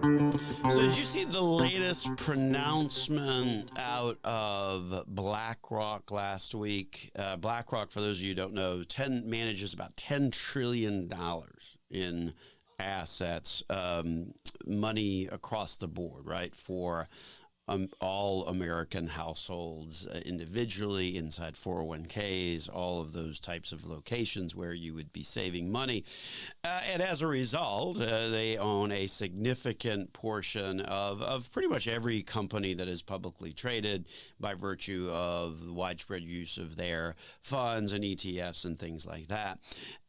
So did you see the latest pronouncement out of BlackRock last week? BlackRock, for those of you who don't know, manages about $10 trillion in assets, money across the board, right, for all American households individually, inside 401ks, all of those types of locations where you would be saving money. And as a result, they own a significant portion of pretty much every company that is publicly traded by virtue of the widespread use of their funds and ETFs and things like that.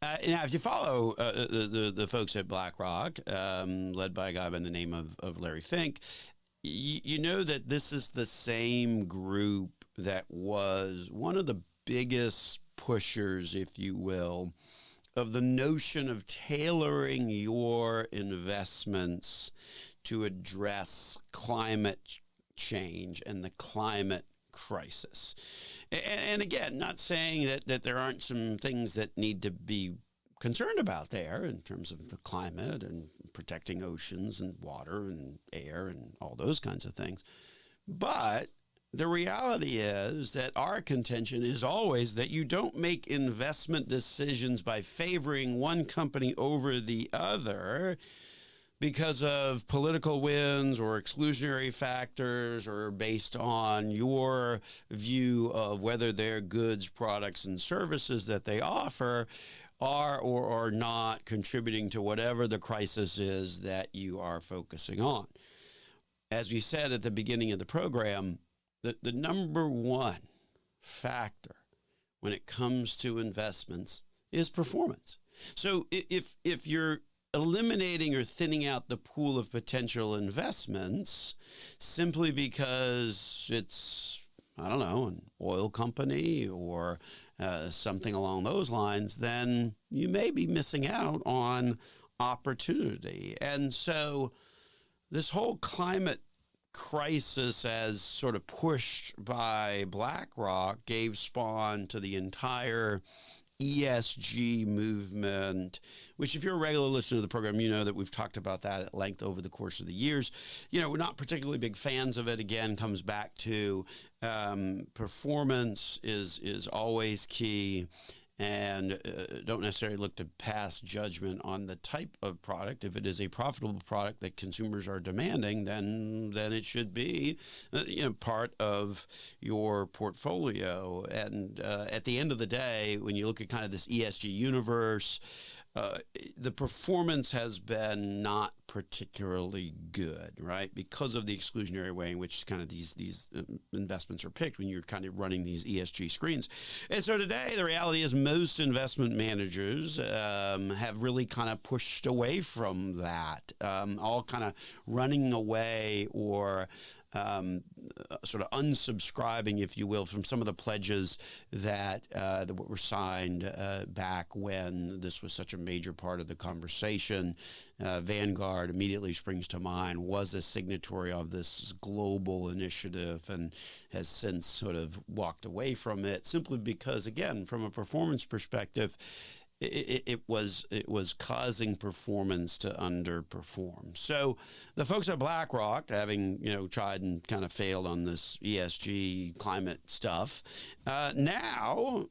Now, if you follow the folks at BlackRock, led by a guy by the name of Larry Fink, you know that this is the same group that was one of the biggest pushers, if you will, of the notion of tailoring your investments to address climate change and the climate crisis. And again, not saying that there aren't some things that need to be concerned about there in terms of the climate and protecting oceans and water and air and all those kinds of things. But the reality is that our contention is always that you don't make investment decisions by favoring one company over the other because of political wins or exclusionary factors or based on your view of whether their goods, products, and services that they offer are or are not contributing to whatever the crisis is that you are focusing on. As we said at the beginning of the program, the number one factor when it comes to investments is performance. So if you're eliminating or thinning out the pool of potential investments simply because it's, I don't know, an oil company or something along those lines, then you may be missing out on opportunity. And so this whole climate crisis, as sort of pushed by BlackRock, gave spawn to the entire ESG movement, which if you're a regular listener to the program, you know that we've talked about that at length over the course of the years. You know, we're not particularly big fans of it. Again, comes back to performance is always key. And don't necessarily look to pass judgment on the type of product. If it is a profitable product that consumers are demanding, then it should be part of your portfolio. And at the end of the day, when you look at kind of this ESG universe, the performance has been not particularly good, right? Because of the exclusionary way in which kind of these investments are picked when you're kind of running these ESG screens. And so today, the reality is most investment managers have really kind of pushed away from that, all kind of running away or sort of unsubscribing, if you will, from some of the pledges that were signed back when this was such a major part of the conversation. Vanguard immediately springs to mind, was a signatory of this global initiative and has since sort of walked away from it simply because, again, from a performance perspective, it was causing performance to underperform. So the folks at BlackRock, having tried and kind of failed on this ESG climate stuff, now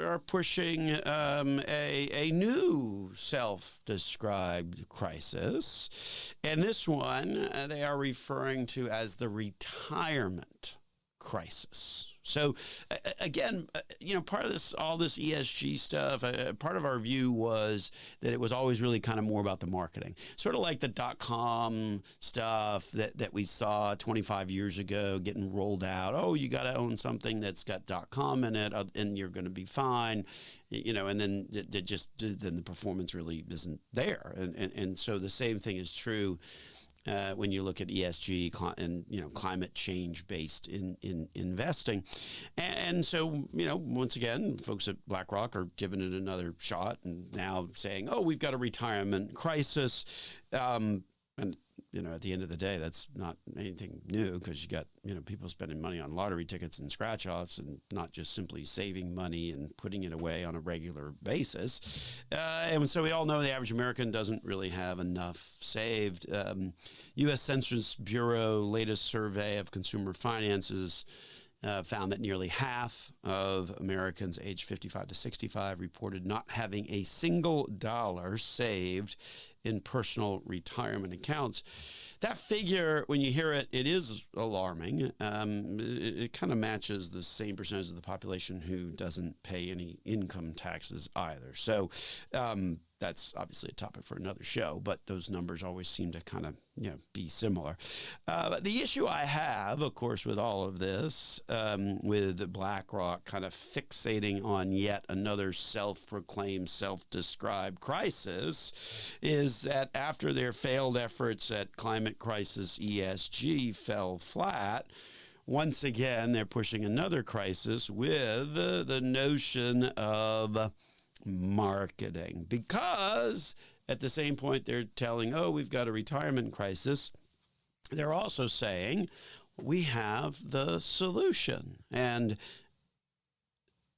are pushing a new self-described crisis, and this one they are referring to as the retirement crisis. So again, part of all this ESG stuff, part of our view was that it was always really kind of more about the marketing, sort of like the .com stuff that we saw 25 years ago getting rolled out. Oh, you got to own something that's got .com in it, and you're going to be fine, and then then the performance really isn't there, and so the same thing is true. When you look at ESG and climate change based in investing, and so once again, folks at BlackRock are giving it another shot and now saying, oh, we've got a retirement crisis, and at the end of the day, that's not anything new because you got, people spending money on lottery tickets and scratch offs and not just simply saving money and putting it away on a regular basis. And so we all know the average American doesn't really have enough saved. U.S. Census Bureau latest survey of consumer finances found that nearly half of Americans aged 55 to 65 reported not having a single dollar saved in personal retirement accounts. That figure, when you hear it, it is alarming. It kind of matches the same percentage of the population who doesn't pay any income taxes either. So that's obviously a topic for another show, but those numbers always seem to kind of be similar. The issue I have, of course, with all of this, with BlackRock kind of fixating on yet another self-proclaimed, self-described crisis, is that after their failed efforts at climate crisis ESG fell flat, once again, they're pushing another crisis with the notion of marketing, because at the same point they're telling, we've got a retirement crisis, they're also saying we have the solution. And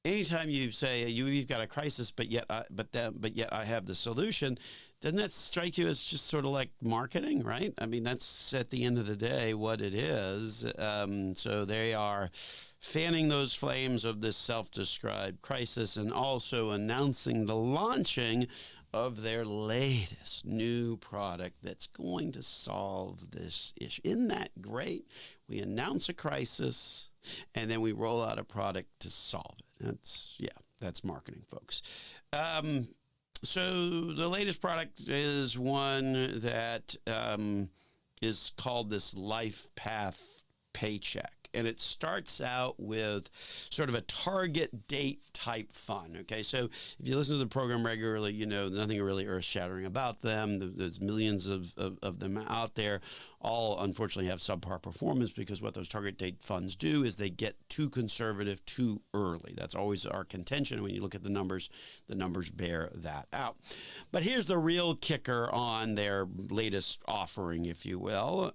anytime you say you've got a crisis, but yet I have the solution, doesn't that strike you as just sort of like marketing, right? I mean, that's at the end of the day what it is. So they are fanning those flames of this self-described crisis and also announcing the launching of their latest new product that's going to solve this issue. Isn't that great? We announce a crisis and then we roll out a product to solve it. That's marketing, folks. So the latest product is one that is called this Life Path Paycheck. And it starts out with sort of a target date type fund. Okay, so if you listen to the program regularly, you know nothing really earth-shattering about them. There's millions of them out there. All unfortunately have subpar performance because what those target date funds do is they get too conservative too early. That's always our contention. When you look at the numbers bear that out. But here's the real kicker on their latest offering, if you will,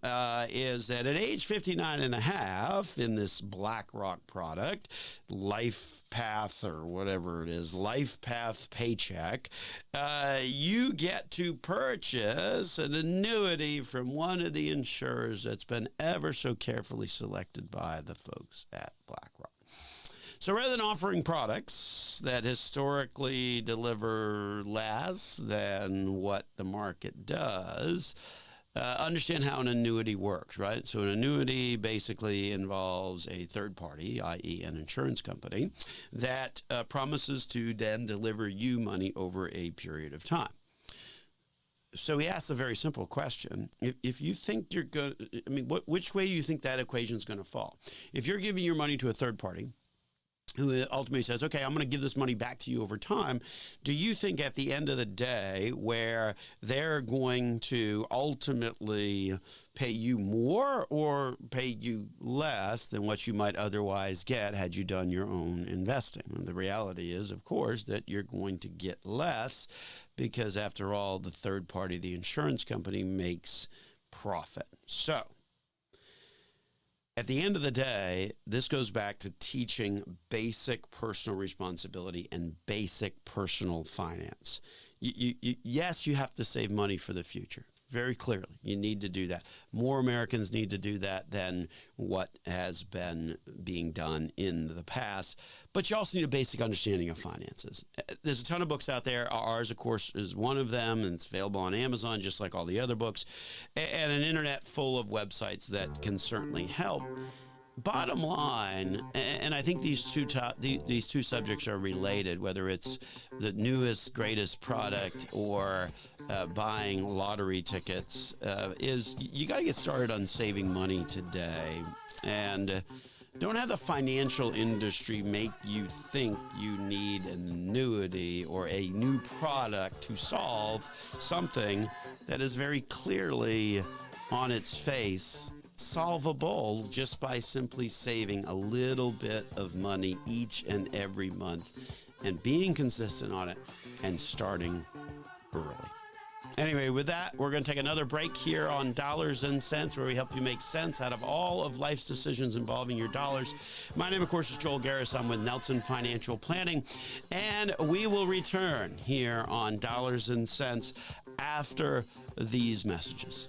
is that at age 59 and a half in this BlackRock product, Life Path or whatever it is, Life Path Paycheck, you get to purchase an annuity from one of the insurers that's been ever so carefully selected by the folks at BlackRock. So rather than offering products that historically deliver less than what the market does, understand how an annuity works, right? So an annuity basically involves a third party, i.e. an insurance company, that promises to then deliver you money over a period of time. So he asks a very simple question. If you think you're going, which way do you think that equation is going to fall? If you're giving your money to a third party who ultimately says, okay, I'm going to give this money back to you over time, do you think at the end of the day where they're going to ultimately pay you more or pay you less than what you might otherwise get had you done your own investing? And the reality is, of course, that you're going to get less because, after all, the third party, the insurance company, makes profit. So at the end of the day, this goes back to teaching basic personal responsibility and basic personal finance. Yes, you have to save money for the future. Very clearly, you need to do that. More Americans need to do that than what has been being done in the past. But you also need a basic understanding of finances. There's a ton of books out there. Ours, of course, is one of them, and it's available on Amazon, just like all the other books, and an internet full of websites that can certainly help. Bottom line, and I think these two subjects are related, whether it's the newest, greatest product or buying lottery tickets, is you got to get started on saving money today. And don't have the financial industry make you think you need an annuity or a new product to solve something that is very clearly on its face solvable just by simply saving a little bit of money each and every month and being consistent on it and starting early. Anyway, with that, we're going to take another break here on Dollars and Cents, where we help you make sense out of all of life's decisions involving your dollars. My name, of course, is Joel Garris. I'm with Nelson Financial Planning, and we will return here on Dollars and Cents after these messages.